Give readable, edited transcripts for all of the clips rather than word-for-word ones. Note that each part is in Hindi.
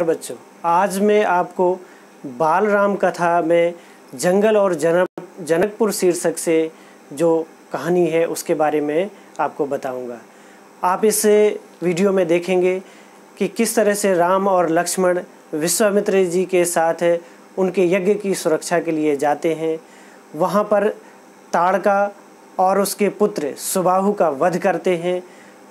बच्चों, आज मैं आपको बाल राम कथा में जंगल और जनकपुर शीर्षक से जो कहानी है उसके बारे में आपको बताऊंगा। आप इस वीडियो में देखेंगे कि किस तरह से राम और लक्ष्मण विश्वामित्र जी के साथ उनके यज्ञ की सुरक्षा के लिए जाते हैं। वहाँ पर ताड़का और उसके पुत्र सुबाहु का वध करते हैं,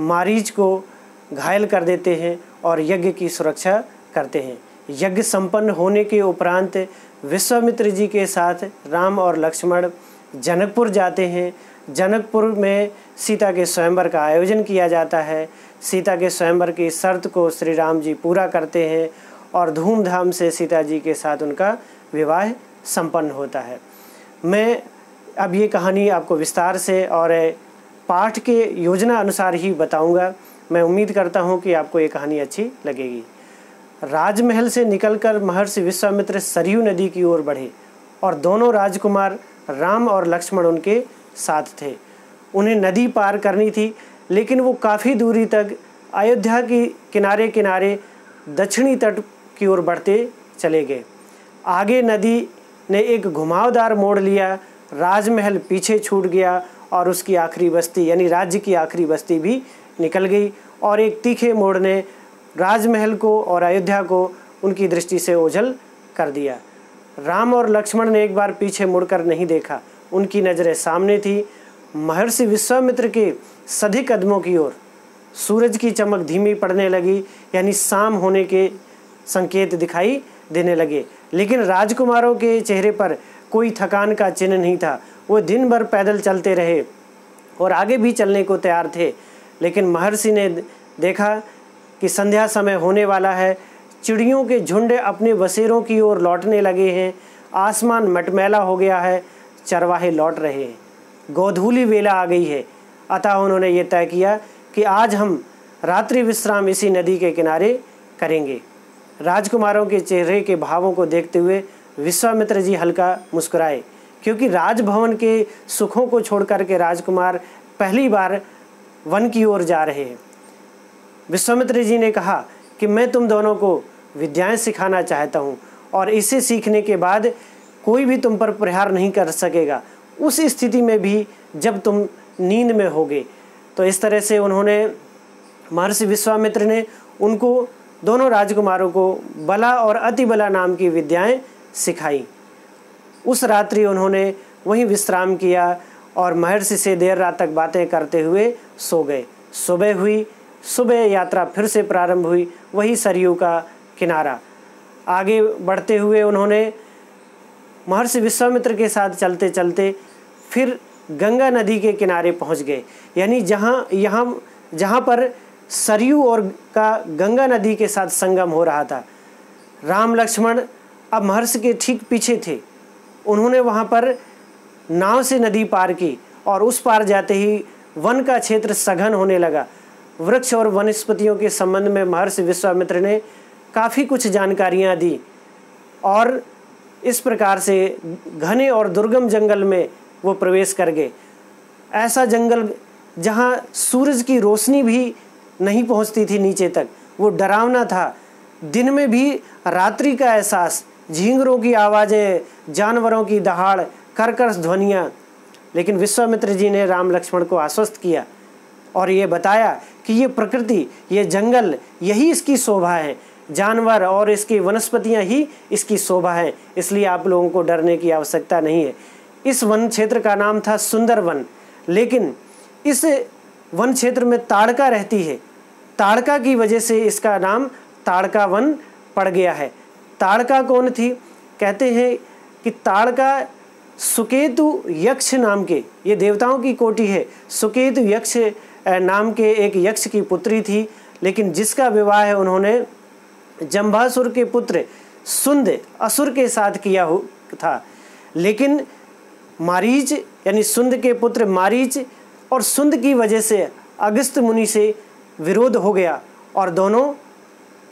मारीच को घायल कर देते हैं और यज्ञ की सुरक्षा करते हैं। यज्ञ संपन्न होने के उपरांत विश्वामित्र जी के साथ राम और लक्ष्मण जनकपुर जाते हैं। जनकपुर में सीता के स्वयंवर का आयोजन किया जाता है। सीता के स्वयंवर की शर्त को श्री राम जी पूरा करते हैं और धूमधाम से सीता जी के साथ उनका विवाह संपन्न होता है। मैं अब ये कहानी आपको विस्तार से और पाठ के योजना अनुसार ही बताऊंगा। मैं उम्मीद करता हूं कि आपको ये कहानी अच्छी लगेगी। राजमहल से निकलकर महर्षि विश्वामित्र सरयू नदी की ओर बढ़े और दोनों राजकुमार राम और लक्ष्मण उनके साथ थे। उन्हें नदी पार करनी थी, लेकिन वो काफ़ी दूरी तक अयोध्या की किनारे किनारे दक्षिणी तट की ओर बढ़ते चले गए। आगे नदी ने एक घुमावदार मोड़ लिया, राजमहल पीछे छूट गया और उसकी आखिरी बस्ती यानी राज्य की आखिरी बस्ती भी निकल गई और एक तीखे मोड़ ने राजमहल को और अयोध्या को उनकी दृष्टि से ओझल कर दिया। राम और लक्ष्मण ने एक बार पीछे मुड़कर नहीं देखा। उनकी नज़रें सामने थी, महर्षि विश्वामित्र के सधे कदमों की ओर। सूरज की चमक धीमी पड़ने लगी, यानी शाम होने के संकेत दिखाई देने लगे, लेकिन राजकुमारों के चेहरे पर कोई थकान का चिन्ह नहीं था। वो दिन भर पैदल चलते रहे और आगे भी चलने को तैयार थे, लेकिन महर्षि ने देखा कि संध्या समय होने वाला है। चिड़ियों के झुंड अपने बसेरों की ओर लौटने लगे हैं। आसमान मटमैला हो गया है, चरवाहे लौट रहे हैं। गोधूली वेला आ गई है, अतः उन्होंने ये तय किया कि आज हम रात्रि विश्राम इसी नदी के किनारे करेंगे। राजकुमारों के चेहरे के भावों को देखते हुए विश्वामित्र जी हल्का मुस्कुराए, क्योंकि राजभवन के सुखों को छोड़कर के राजकुमार पहली बार वन की ओर जा रहे हैं। विश्वामित्र जी ने कहा कि मैं तुम दोनों को विद्याएं सिखाना चाहता हूँ और इसे सीखने के बाद कोई भी तुम पर प्रहार नहीं कर सकेगा, उस स्थिति में भी जब तुम नींद में होगे। तो इस तरह से उन्होंने महर्षि विश्वामित्र ने उनको दोनों राजकुमारों को बला और अति बला नाम की विद्याएं सिखाई। उस रात्रि उन्होंने वहीं विश्राम किया और महर्षि से देर रात तक बातें करते हुए सो गए। सुबह हुई, सुबह यात्रा फिर से प्रारंभ हुई, वही सरयू का किनारा। आगे बढ़ते हुए उन्होंने महर्षि विश्वामित्र के साथ चलते चलते फिर गंगा नदी के किनारे पहुंच गए, यानी जहाँ पर सरयू और का गंगा नदी के साथ संगम हो रहा था। राम लक्ष्मण अब महर्षि के ठीक पीछे थे। उन्होंने वहाँ पर नाव से नदी पार की और उस पार जाते ही वन का क्षेत्र सघन होने लगा। वृक्ष और वनस्पतियों के संबंध में महर्षि विश्वामित्र ने काफ़ी कुछ जानकारियाँ दी और इस प्रकार से घने और दुर्गम जंगल में वो प्रवेश कर गए। ऐसा जंगल जहाँ सूरज की रोशनी भी नहीं पहुँचती थी नीचे तक, वो डरावना था। दिन में भी रात्रि का एहसास, झींगरों की आवाज़ें, जानवरों की दहाड़, कर्कश ध्वनियाँ। लेकिन विश्वामित्र जी ने राम लक्ष्मण को आश्वस्त किया और ये बताया कि ये प्रकृति, ये जंगल, यही इसकी शोभा है। जानवर और इसकी वनस्पतियाँ ही इसकी शोभा है, इसलिए आप लोगों को डरने की आवश्यकता नहीं है। इस वन क्षेत्र का नाम था सुंदर वन, लेकिन इस वन क्षेत्र में ताड़का रहती है। ताड़का की वजह से इसका नाम ताड़का वन पड़ गया है। ताड़का कौन थी? कहते हैं कि ताड़का सुकेतु यक्ष नाम के, ये देवताओं की कोटि है, सुकेतु यक्ष नाम के एक यक्ष की पुत्री थी, लेकिन जिसका विवाह उन्होंने जंभासुर के पुत्र सुंद असुर के साथ किया था। लेकिन मारीच यानी सुंद के पुत्र मारीच और सुंद की वजह से अगस्त्य मुनि से विरोध हो गया और दोनों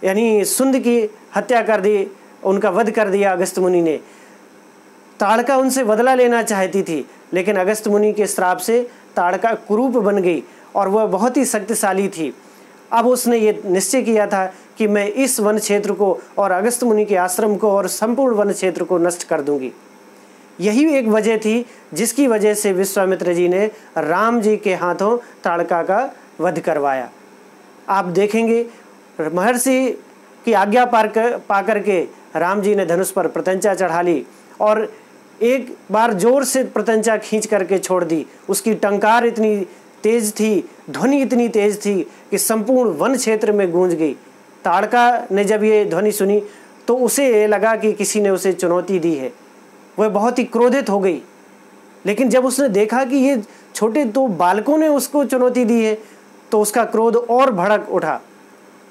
यानी सुंद की हत्या कर दी, उनका वध कर दिया अगस्त्य मुनि ने। ताड़का उनसे बदला लेना चाहती थी, लेकिन अगस्त्य मुनि के श्राप से ताड़का कुरूप बन गई और वह बहुत ही शक्तिशाली थी। अब उसने ये निश्चय किया था कि मैं इस वन क्षेत्र को और अगस्त मुनि के आश्रम को और संपूर्ण वन क्षेत्र को नष्ट कर दूंगी। यही एक वजह थी जिसकी वजह से विश्वामित्र जी ने राम जी के हाथों ताड़का का वध करवाया। आप देखेंगे महर्षि की आज्ञा पाकर के राम जी ने धनुष पर प्रत्यंचा चढ़ा ली और एक बार जोर से प्रत्यंचा खींच करके छोड़ दी। उसकी टंकार इतनी तेज थी, ध्वनि इतनी तेज थी कि संपूर्ण वन क्षेत्र में गूंज गई। ताड़का ने जब ये ध्वनि सुनी तो उसे ये लगा कि किसी ने उसे चुनौती दी है। वह बहुत ही क्रोधित हो गई, लेकिन जब उसने देखा कि ये छोटे दो बालकों ने उसको चुनौती दी है तो उसका क्रोध और भड़क उठा।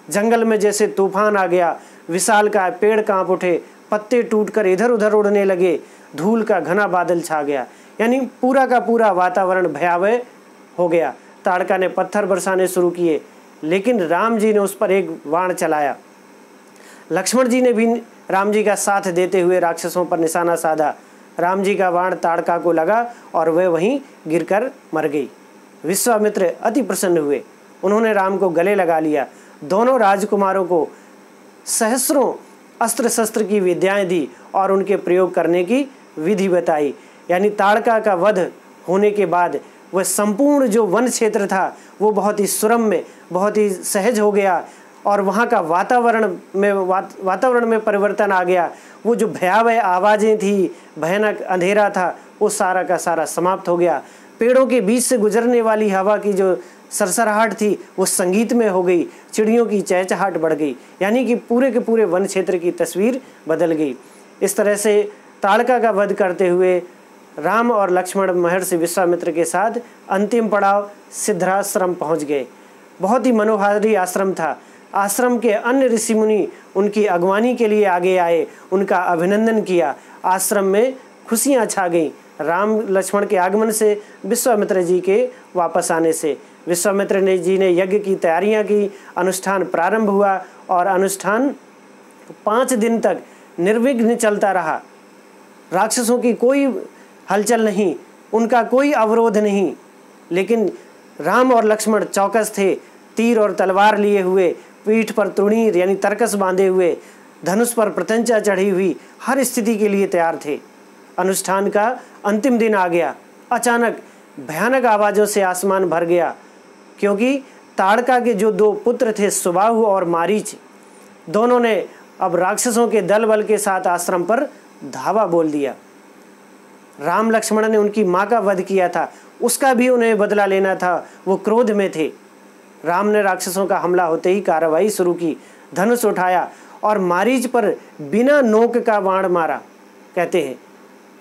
जंगल में जैसे तूफान आ गया, विशालकाय पेड़ कांप उठे, पत्ते टूटकर इधर उधर उड़ने लगे, धूल का घना बादल छा गया, यानी पूरा का पूरा वातावरण भयावह हो गया। ताड़का ने पत्थर बरसाने शुरू किए, लेकिन राम जी ने उस पर एक बाण चलाया। लक्ष्मण जी ने भी राम जी का साथ देते हुए राक्षसों पर निशाना साधा। राम जी का बाण ताड़का को लगा और वह वहीं गिरकर मर गई। विश्वामित्र अति प्रसन्न हुए, उन्होंने राम को गले लगा लिया। दोनों राजकुमारों को सहस्रों अस्त्र शस्त्र की विद्याएं दी और उनके प्रयोग करने की विधि बताई। यानी ताड़का का वध होने के बाद वह संपूर्ण जो वन क्षेत्र था वो बहुत ही सुरम्य, बहुत ही सहज हो गया और वहाँ का वातावरण में परिवर्तन आ गया। वो जो भयावह आवाज़ें थी, भयानक अंधेरा था, वो सारा का सारा समाप्त हो गया। पेड़ों के बीच से गुजरने वाली हवा की जो सरसराहट थी वो संगीत में हो गई, चिड़ियों की चहचहाट बढ़ गई, यानी कि पूरे के पूरे वन क्षेत्र की तस्वीर बदल गई। इस तरह से ताड़का का वध करते हुए राम और लक्ष्मण महर्षि विश्वामित्र के साथ अंतिम पड़ाव सिद्धाश्रम पहुंच गए। बहुत ही मनोहारी आश्रम था। आश्रम के अन्य ऋषि मुनि उनकी अगवानी के लिए आगे आए, उनका अभिनंदन किया। आश्रम में खुशियां छा गईं राम लक्ष्मण के आगमन से, विश्वामित्र जी के वापस आने से। विश्वामित्र जी ने यज्ञ की तैयारियां की, अनुष्ठान प्रारंभ हुआ और अनुष्ठान 5 दिन तक निर्विघ्न चलता रहा। राक्षसों की कोई हलचल नहीं, उनका कोई अवरोध नहीं, लेकिन राम और लक्ष्मण चौकस थे, तीर और तलवार लिए हुए, पीठ पर तृणीर यानी तरकस बांधे हुए, धनुष पर प्रत्यंचा चढ़ी हुई, हर स्थिति के लिए तैयार थे। अनुष्ठान का अंतिम दिन आ गया। अचानक भयानक आवाज़ों से आसमान भर गया, क्योंकि ताड़का के जो 2 पुत्र थे सुबाहु और मारीच, दोनों ने अब राक्षसों के दल बल के साथ आश्रम पर धावा बोल दिया। राम लक्ष्मण ने उनकी माँ का वध किया था, उसका भी उन्हें बदला लेना था, वो क्रोध में थे। राम ने राक्षसों का हमला होते ही कार्रवाई शुरू की, धनुष उठाया और मारीच पर बिना नोक का बाण मारा। कहते हैं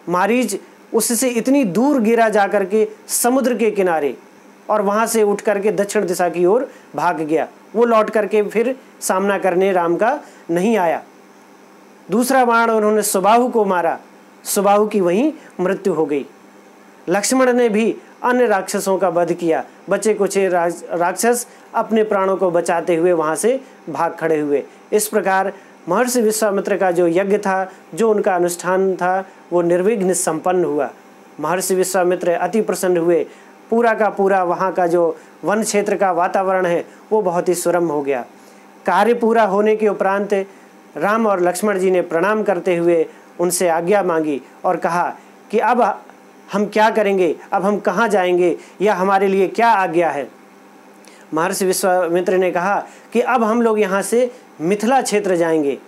मारीच उससे इतनी दूर गिरा जाकर के समुद्र के किनारे और वहाँ से उठ करके दक्षिण दिशा की ओर भाग गया। वो लौट करके फिर सामना करने राम का नहीं आया। दूसरा बाण उन्होंने सुबाहु को मारा, सुबाहु की वहीं मृत्यु हो गई। लक्ष्मण ने भी अन्य राक्षसों का वध किया। बचे कुछ राक्षस अपने प्राणों को बचाते हुए वहाँ से भाग खड़े हुए। इस प्रकार महर्षि विश्वामित्र का जो यज्ञ था, जो उनका अनुष्ठान था, वो निर्विघ्न संपन्न हुआ। महर्षि विश्वामित्र अति प्रसन्न हुए। पूरा का पूरा वहाँ का जो वन क्षेत्र का वातावरण है वो बहुत ही सुरम्य हो गया। कार्य पूरा होने के उपरांत राम और लक्ष्मण जी ने प्रणाम करते हुए उनसे आज्ञा मांगी और कहा कि अब हम क्या करेंगे, अब हम कहाँ जाएंगे, या हमारे लिए क्या आज्ञा है। महर्षि विश्वामित्र ने कहा कि अब हम लोग यहाँ से मिथिला क्षेत्र जाएंगे।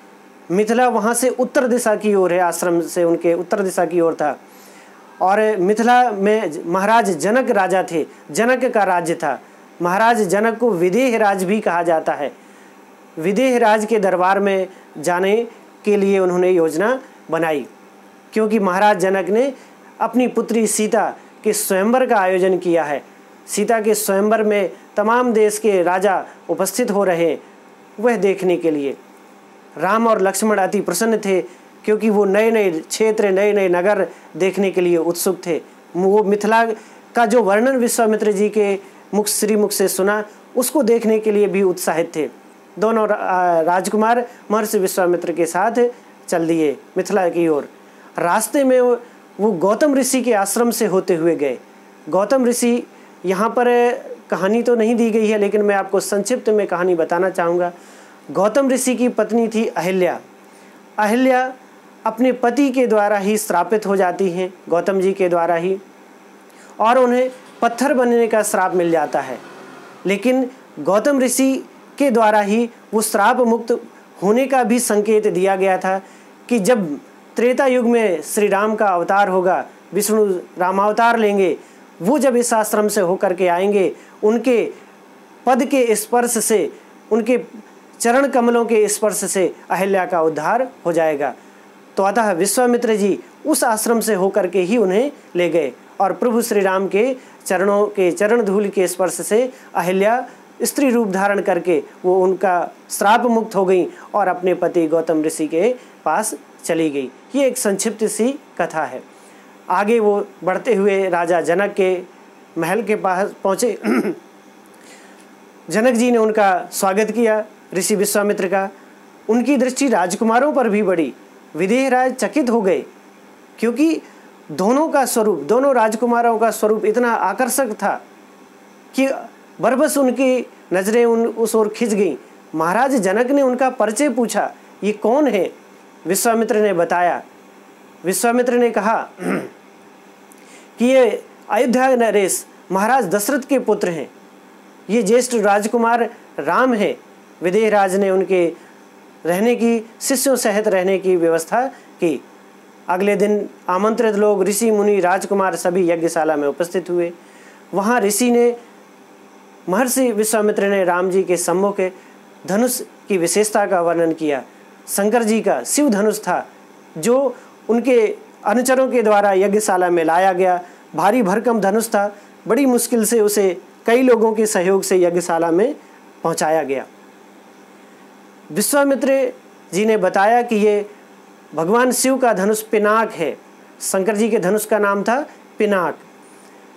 मिथिला वहाँ से उत्तर दिशा की ओर है, आश्रम से उनके उत्तर दिशा की ओर था। और मिथिला में महाराज जनक राजा थे, जनक का राज्य था। महाराज जनक को विदेह राज भी कहा जाता है। विदेह राज के दरबार में जाने के लिए उन्होंने योजना बनाई, क्योंकि महाराज जनक ने अपनी पुत्री सीता के स्वयंवर का आयोजन किया है। सीता के स्वयंवर में तमाम देश के राजा उपस्थित हो रहे हैं, वह देखने के लिए राम और लक्ष्मण अति प्रसन्न थे, क्योंकि वो नए नए क्षेत्र, नए नए नगर देखने के लिए उत्सुक थे। वो मिथिला का जो वर्णन विश्वामित्र जी के श्रीमुख से सुना, उसको देखने के लिए भी उत्साहित थे। दोनों राजकुमार महर्षि विश्वामित्र के साथ चल दिए मिथिला की ओर। रास्ते में वो गौतम ऋषि के आश्रम से होते हुए गए। गौतम ऋषि यहाँ पर कहानी तो नहीं दी गई है, लेकिन मैं आपको संक्षिप्त में कहानी बताना चाहूँगा। गौतम ऋषि की पत्नी थी अहिल्या। अहिल्या अपने पति के द्वारा ही श्रापित हो जाती हैं, गौतम जी के द्वारा ही, और उन्हें पत्थर बनने का श्राप मिल जाता है। लेकिन गौतम ऋषि के द्वारा ही वो श्राप मुक्त होने का भी संकेत दिया गया था कि जब त्रेता युग में श्री राम का अवतार होगा, विष्णु रामावतार लेंगे, वो जब इस आश्रम से होकर के आएंगे, उनके पद के स्पर्श से, उनके चरण कमलों के स्पर्श से अहिल्या का उद्धार हो जाएगा। तो अतः विश्वामित्र जी उस आश्रम से होकर के ही उन्हें ले गए और प्रभु श्री राम के चरणों के चरण धूल के स्पर्श से अहिल्या स्त्री रूप धारण करके वो उनका श्राप मुक्त हो गई और अपने पति गौतम ऋषि के पास चली गई। ये एक संक्षिप्त सी कथा है। आगे वो बढ़ते हुए राजा जनक के महल के पास पहुँचे। जनक जी ने उनका स्वागत किया, ऋषि विश्वामित्र का। उनकी दृष्टि राजकुमारों पर भी पड़ी। विदेहराज चकित हो गए, क्योंकि दोनों का स्वरूप, दोनों राजकुमारों का स्वरूप इतना आकर्षक था कि बरबस उनकी नज़रें उस ओर खिंच गईं। महाराज जनक ने उनका परिचय पूछा, ये कौन है? विश्वामित्र ने बताया। विश्वामित्र ने कहा कि ये अयोध्या नरेश महाराज दशरथ के पुत्र हैं, ये ज्येष्ठ राजकुमार राम है। विदेहराज ने उनके रहने की, शिष्यों सहित रहने की व्यवस्था की। अगले दिन आमंत्रित लोग, ऋषि मुनि, राजकुमार सभी यज्ञशाला में उपस्थित हुए। वहाँ महर्षि विश्वामित्र ने राम जी के सम्मुख धनुष की विशेषता का वर्णन किया। शंकर जी का शिव धनुष था, जो उनके अनुचरों के द्वारा यज्ञशाला में लाया गया। भारी भरकम धनुष था, बड़ी मुश्किल से उसे कई लोगों के सहयोग से यज्ञशाला में पहुंचाया गया। विश्वामित्र जी ने बताया कि ये भगवान शिव का धनुष पिनाक है। शंकर जी के धनुष का नाम था पिनाक।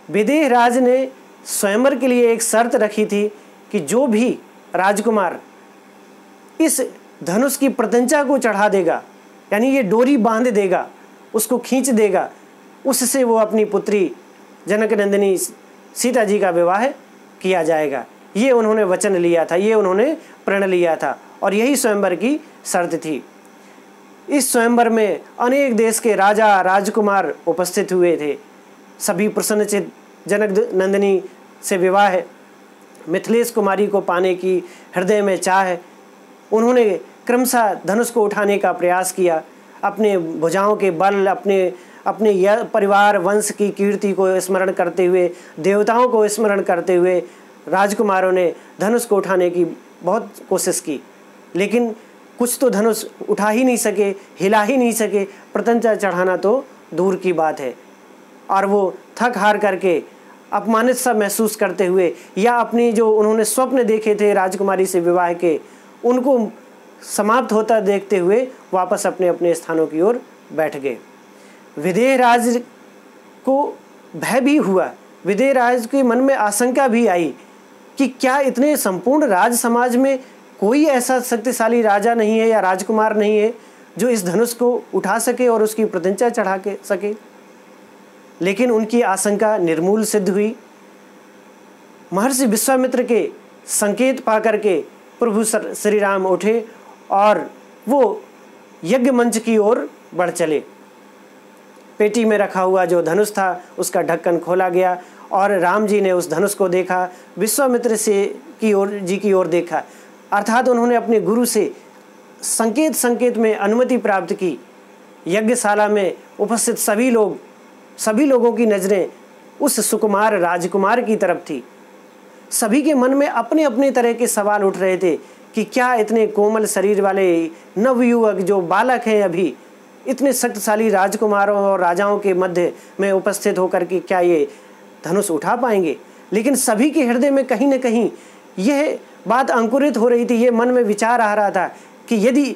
विदेहराज ने स्वयंवर के लिए एक शर्त रखी थी कि जो भी राजकुमार इस धनुष की प्रत्यंचा को चढ़ा देगा, यानी ये डोरी बांध देगा, उसको खींच देगा, उससे वो अपनी पुत्री जनक नंदिनी सीता जी का विवाह किया जाएगा। ये उन्होंने वचन लिया था, ये उन्होंने प्रण लिया था, और यही स्वयंवर की शर्त थी। इस स्वयंवर में अनेक देश के राजा राजकुमार उपस्थित हुए थे। सभी प्रसन्नचित्त जनक नंदिनी से विवाह, मिथिलेश कुमारी को पाने की हृदय में चाह। उन्होंने क्रमशः धनुष को उठाने का प्रयास किया। अपने भुजाओं के बल, अपने परिवार वंश की कीर्ति को स्मरण करते हुए, देवताओं को स्मरण करते हुए राजकुमारों ने धनुष को उठाने की बहुत कोशिश की, लेकिन कुछ तो धनुष उठा ही नहीं सके, हिला ही नहीं सके। प्रत्यंचा चढ़ाना तो दूर की बात है। और वो थक हार करके अपमानित सा महसूस करते हुए, या अपनी जो उन्होंने स्वप्न देखे थे राजकुमारी से विवाह के, उनको समाप्त होता देखते हुए वापस अपने अपने स्थानों की ओर बैठ गए। विदेहराज को भय भी हुआ। विदेहराज के मन में आशंका भी आई कि क्या इतने संपूर्ण राज समाज में कोई ऐसा शक्तिशाली राजा नहीं है या राजकुमार नहीं है जो इस धनुष को उठा सके और उसकी प्रत्यंचा चढ़ा के सके। लेकिन उनकी आशंका निर्मूल सिद्ध हुई। महर्षि विश्वामित्र के संकेत पाकर के प्रभु श्री राम उठे और वो यज्ञ मंच की ओर बढ़ चले। पेटी में रखा हुआ जो धनुष था उसका ढक्कन खोला गया और राम जी ने उस धनुष को देखा, विश्वामित्र जी की ओर देखा। अर्थात उन्होंने अपने गुरु से संकेत में अनुमति प्राप्त की। यज्ञशाला में उपस्थित सभी लोगों की नज़रें उस सुकुमार राजकुमार की तरफ थी। सभी के मन में अपने अपने तरह के सवाल उठ रहे थे कि क्या इतने कोमल शरीर वाले नवयुवक जो बालक हैं अभी, इतने शक्तिशाली राजकुमारों और राजाओं के मध्य में उपस्थित होकर के क्या ये धनुष उठा पाएंगे। लेकिन सभी के हृदय में कहीं न कहीं यह बात अंकुरित हो रही थी, ये मन में विचार आ रहा था कि यदि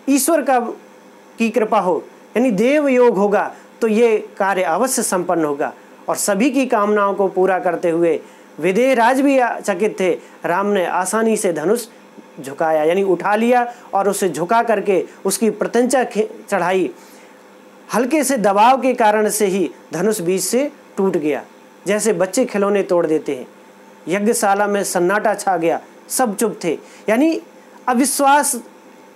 ईश्वर की कृपा हो, यानी देव योग होगा, तो ये कार्य अवश्य संपन्न होगा। और सभी की कामनाओं को पूरा करते हुए विदेहराज भी चकित थे। राम ने आसानी से धनुष झुकाया, यानी उठा लिया और उसे झुका करके उसकी प्रत्यंचा चढ़ाई। हल्के से दबाव के कारण से ही धनुष बीच से टूट गया, जैसे बच्चे खिलौने तोड़ देते हैं। यज्ञशाला में सन्नाटा छा गया, सब चुप थे। यानी अविश्वास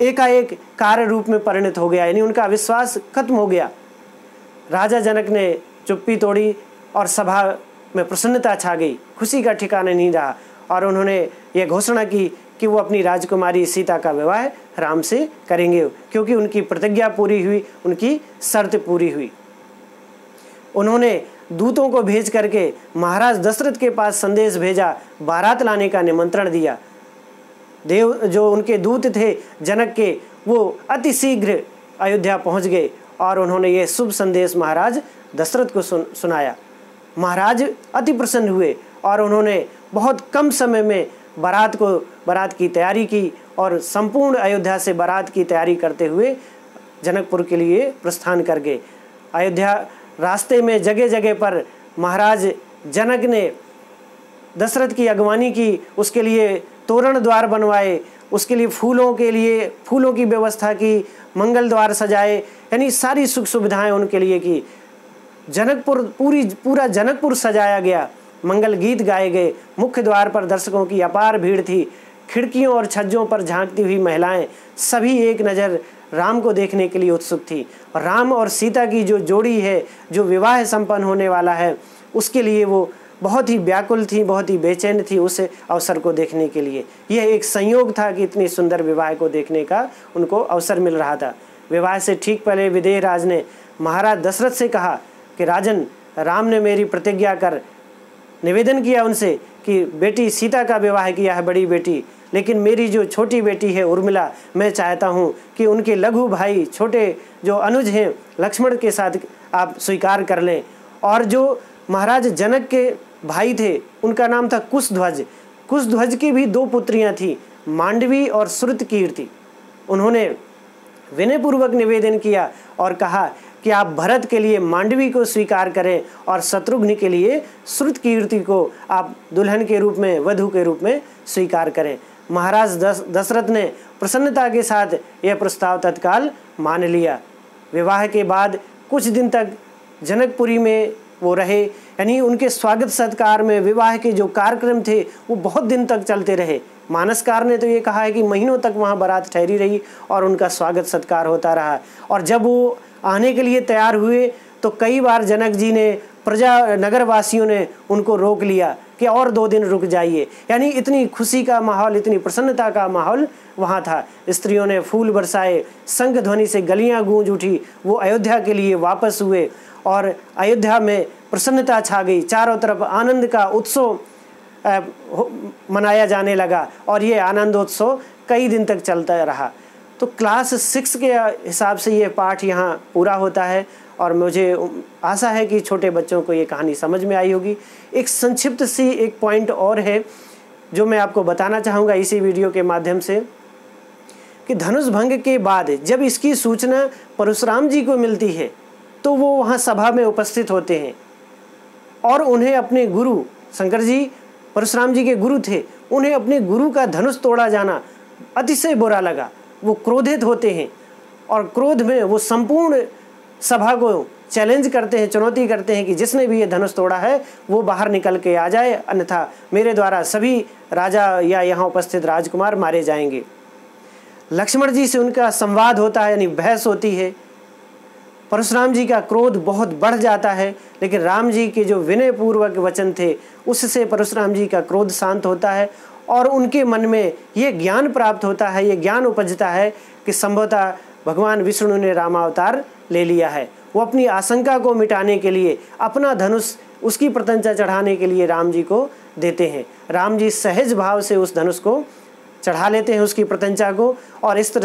एकाएक कार्य रूप में परिणत हो गया, यानी उनका अविश्वास खत्म हो गया। राजा जनक ने चुप्पी तोड़ी और सभा में प्रसन्नता छा गई, खुशी का ठिकाना नहीं रहा और उन्होंने ये घोषणा की कि वो अपनी राजकुमारी सीता का विवाह राम से करेंगे, क्योंकि उनकी प्रतिज्ञा पूरी हुई, उनकी शर्त पूरी हुई। उन्होंने दूतों को भेज करके महाराज दशरथ के पास संदेश भेजा, बारात लाने का निमंत्रण दिया। देव जो उनके दूत थे जनक के, वो अति शीघ्र अयोध्या पहुंच गए और उन्होंने ये शुभ संदेश महाराज दशरथ को सुनाया। महाराज अति प्रसन्न हुए और उन्होंने बहुत कम समय में बारात की तैयारी की और संपूर्ण अयोध्या से बारात की तैयारी करते हुए जनकपुर के लिए प्रस्थान कर गए। अयोध्या रास्ते में जगह जगह पर महाराज जनक ने दशरथ की अगवानी की, उसके लिए तोरण द्वार बनवाए, उसके लिए फूलों की व्यवस्था की, मंगल द्वार सजाए, यानी सारी सुख सुविधाएं उनके लिए की। पूरा जनकपुर सजाया गया, मंगल गीत गाए गए। मुख्य द्वार पर दर्शकों की अपार भीड़ थी। खिड़कियों और छज्जों पर झांकती हुई महिलाएं सभी एक नज़र राम को देखने के लिए उत्सुक थी। और राम और सीता की जो जोड़ी है, जो विवाह संपन्न होने वाला है, उसके लिए वो बहुत ही व्याकुल थी, बहुत ही बेचैन थी उस अवसर को देखने के लिए। यह एक संयोग था कि इतनी सुंदर विवाह को देखने का उनको अवसर मिल रहा था। विवाह से ठीक पहले विदेह राज ने महाराज दशरथ से कहा कि राजन, राम ने मेरी प्रतिज्ञा कर निवेदन किया उनसे कि बेटी सीता का विवाह किया है, बड़ी बेटी, लेकिन मेरी जो छोटी बेटी है उर्मिला, मैं चाहता हूँ कि उनके लघु भाई, छोटे जो अनुज हैं लक्ष्मण के साथ आप स्वीकार कर लें। और जो महाराज जनक के भाई थे उनका नाम था कुशध्वज। कुशध्वज की भी 2 पुत्रियां थीं, मांडवी और श्रुतकीर्ति। उन्होंने विनयपूर्वक निवेदन किया और कहा कि आप भरत के लिए मांडवी को स्वीकार करें और शत्रुघ्न के लिए श्रुतकीर्ति को आप दुल्हन के रूप में, वधू के रूप में स्वीकार करें। महाराज दशरथ ने प्रसन्नता के साथ यह प्रस्ताव तत्काल मान लिया। विवाह के बाद कुछ दिन तक जनकपुरी में वो रहे, यानी उनके स्वागत सत्कार में विवाह के जो कार्यक्रम थे वो बहुत दिन तक चलते रहे। मानसकार ने तो ये कहा है कि महीनों तक वहाँ बारात ठहरी रही और उनका स्वागत सत्कार होता रहा। और जब वो आने के लिए तैयार हुए तो कई बार जनक जी ने, नगरवासियों ने उनको रोक लिया कि और 2 दिन रुक जाइए। यानी इतनी खुशी का माहौल, इतनी प्रसन्नता का माहौल वहाँ था। स्त्रियों ने फूल बरसाए, शंख ध्वनि से गलियाँ गूंज उठी। वो अयोध्या के लिए वापस हुए और अयोध्या में प्रसन्नता छा गई। चारों तरफ आनंद का उत्सव मनाया जाने लगा और ये आनंदोत्सव कई दिन तक चलता रहा। तो क्लास 6 के हिसाब से ये पाठ यहाँ पूरा होता है और मुझे आशा है कि छोटे बच्चों को ये कहानी समझ में आई होगी। एक संक्षिप्त सी एक पॉइंट और है जो मैं आपको बताना चाहूँगा इसी वीडियो के माध्यम से, कि धनुष भंग के बाद जब इसकी सूचना परशुराम जी को मिलती है तो वो वहाँ सभा में उपस्थित होते हैं और उन्हें अपने गुरु, शंकर जी परशुराम जी के गुरु थे, उन्हें अपने गुरु का धनुष तोड़ा जाना अतिशय बुरा लगा। वो क्रोधित होते हैं और क्रोध में वो संपूर्ण सभा को चैलेंज करते हैं, चुनौती करते हैं कि जिसने भी ये धनुष तोड़ा है वो बाहर निकल के आ जाए, अन्यथा मेरे द्वारा सभी राजा या यहाँ उपस्थित राजकुमार मारे जाएंगे। लक्ष्मण जी से उनका संवाद होता है, यानी बहस होती है। परशुराम जी का क्रोध बहुत बढ़ जाता है, लेकिन राम जी के जो विनयपूर्वक वचन थे उससे परशुराम जी का क्रोध शांत होता है और उनके मन में ये ज्ञान प्राप्त होता है, ये ज्ञान उपजता है कि संभवतः भगवान विष्णु ने रामावतार ले लिया है। वो अपनी आशंका को मिटाने के लिए अपना धनुष, उसकी प्रत्यंचा चढ़ाने के लिए राम जी को देते हैं। राम जी सहज भाव से उस धनुष को चढ़ा लेते हैं, उसकी प्रत्यंचा को, और इस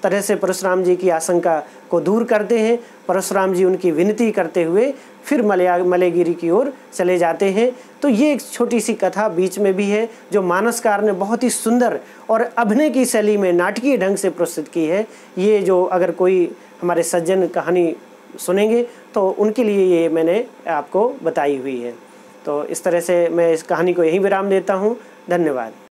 तरह से परशुराम जी की आशंका को दूर करते हैं। परशुराम जी उनकी विनती करते हुए फिर मलयगिरी की ओर चले जाते हैं। तो ये एक छोटी सी कथा बीच में भी है जो मानसकार ने बहुत ही सुंदर और अभिनय की शैली में नाटकीय ढंग से प्रस्तुत की है। ये जो अगर कोई हमारे सज्जन कहानी सुनेंगे तो उनके लिए ये मैंने आपको बताई हुई है। तो इस तरह से मैं इस कहानी को यहीं विराम देता हूँ। धन्यवाद।